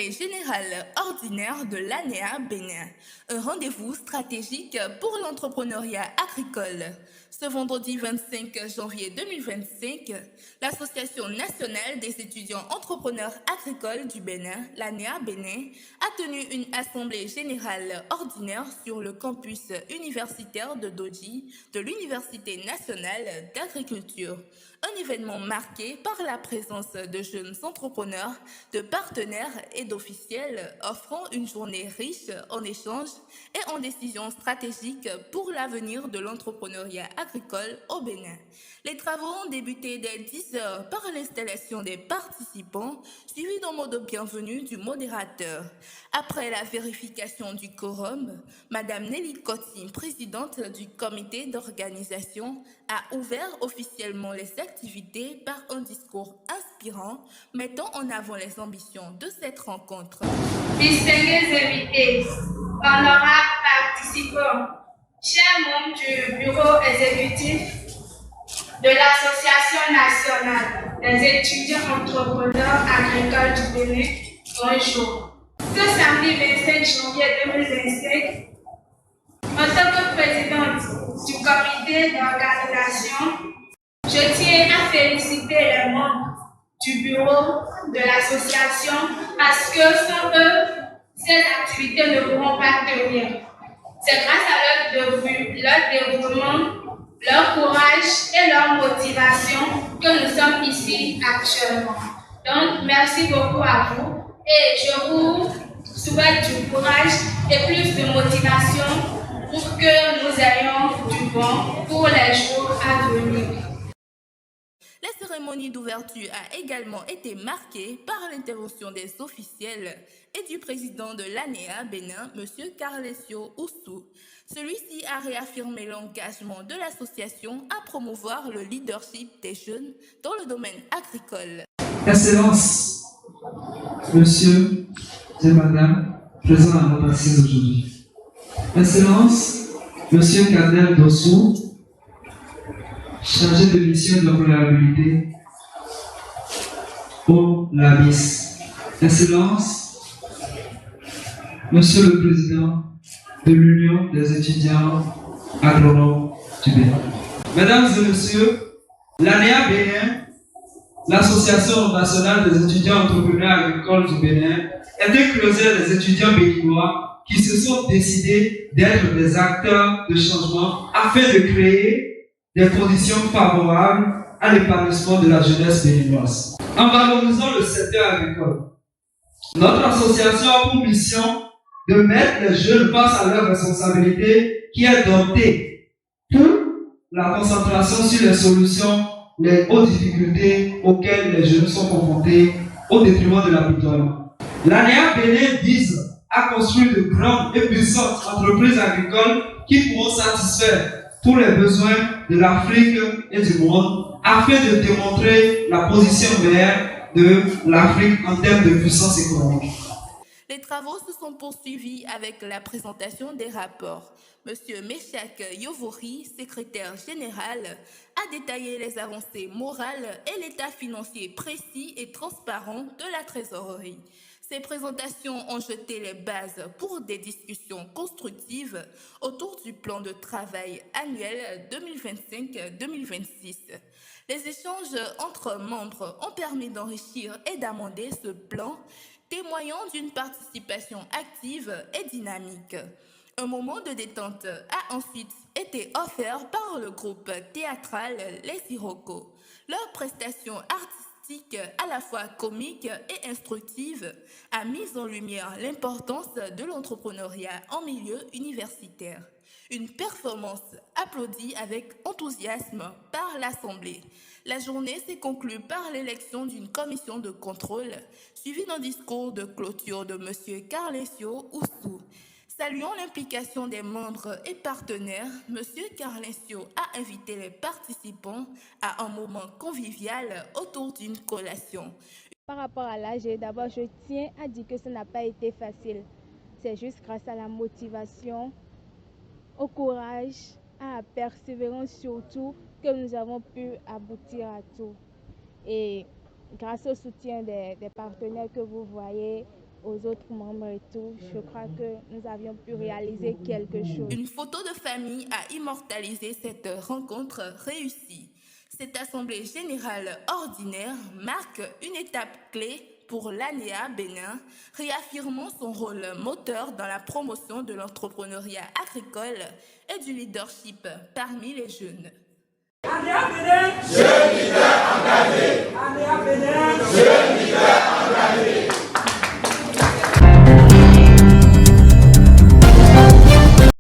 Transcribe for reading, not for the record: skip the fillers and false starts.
l'Assemblée générale ordinaire de l'ANEA Bénin, un rendez-vous stratégique pour l'entrepreneuriat agricole. Ce vendredi 25 janvier 2025, l'Association nationale des étudiants entrepreneurs agricoles du Bénin, l'ANEA Bénin, a tenu une assemblée générale ordinaire sur le campus universitaire de Dodji de l'Université nationale d'agriculture. Un événement marqué par la présence de jeunes entrepreneurs, de partenaires et d'officiels offrant une journée riche en échanges et en décisions stratégiques pour l'avenir de l'entrepreneuriat agricole au Bénin. Les travaux ont débuté dès 10 heures par l'installation des participants, suivi d'un mot de bienvenue du modérateur. Après la vérification du quorum, Madame Nelly Coty, présidente du comité d'organisation, a ouvert officiellement les activités par un discours inspirant, mettant en avant les ambitions de cette rencontre. Distingués invités, honorables participants, chers membres du bureau exécutif de l'Association nationale des étudiants entrepreneurs agricoles du Bénin, bonjour. Ce samedi 25 janvier 2025, en tant que présidente du comité d'organisation, je tiens à féliciter les membres du bureau de l'association parce que sans eux, ces activités ne pourront pas tenir. C'est grâce à leur dévouement, leur courage et leur motivation que nous sommes ici actuellement. Donc, merci beaucoup à vous et je vous souhaite du courage et plus de motivation pour que nous ayons du bon pour les jours à venir. La cérémonie d'ouverture a également été marquée par l'intervention des officiels et du président de l'ANEA Bénin, M. Carlesio Oussou. Celui-ci a réaffirmé l'engagement de l'association à promouvoir le leadership des jeunes dans le domaine agricole. Excellences, Monsieur et Madame, présents à notre assise aujourd'hui. Excellences, Monsieur Kadel Dossou, chargé de mission d'employabilité au LABIS. Excellence, Monsieur le Président de l'Union des étudiants agronomes du Bénin. Mesdames et Messieurs, l'ANEA Bénin, l'Association nationale des étudiants entrepreneurs agricoles du Bénin, est un creuset des étudiants béninois qui se sont décidés d'être des acteurs de changement afin de créer des conditions favorables à l'épanouissement de la jeunesse béninoise. En valorisant le secteur agricole, notre association a pour mission de mettre les jeunes face à leurs responsabilités qui est dotée pour la concentration sur les solutions aux difficultés auxquelles les jeunes sont confrontés au détriment de l'apitoiement. L'ANEA Bénin vise à construire de grandes et puissantes entreprises agricoles qui pourront satisfaire tous les besoins de l'Afrique et du monde afin de démontrer la position meilleure de l'Afrique en termes de puissance économique. Les travaux se sont poursuivis avec la présentation des rapports. Monsieur Meshak Yovori, secrétaire général, a détaillé les avancées morales et l'état financier précis et transparent de la trésorerie. Ces présentations ont jeté les bases pour des discussions constructives autour du plan de travail annuel 2025-2026. Les échanges entre membres ont permis d'enrichir et d'amender ce plan, témoignant d'une participation active et dynamique. Un moment de détente a ensuite été offert par le groupe théâtral Les Iroko. Leur prestation artistique à la fois comique et instructive a mis en lumière l'importance de l'entrepreneuriat en milieu universitaire. Une performance applaudie avec enthousiasme par l'Assemblée. La journée s'est conclue par l'élection d'une commission de contrôle, suivie d'un discours de clôture de M. Carlesio Oussou. Saluant l'implication des membres et partenaires, M. Carlesio a invité les participants à un moment convivial autour d'une collation. Par rapport à l'âge, d'abord, je tiens à dire que ça n'a pas été facile. C'est juste grâce à la motivation, au courage, à la persévérance surtout, que nous avons pu aboutir à tout. Et grâce au soutien des partenaires que vous voyez, aux autres membres et tout. Je crois que nous avions pu réaliser quelque chose. Une photo de famille a immortalisé cette rencontre réussie. Cette assemblée générale ordinaire marque une étape clé pour l'ANEA Bénin, réaffirmant son rôle moteur dans la promotion de l'entrepreneuriat agricole et du leadership parmi les jeunes. ANEA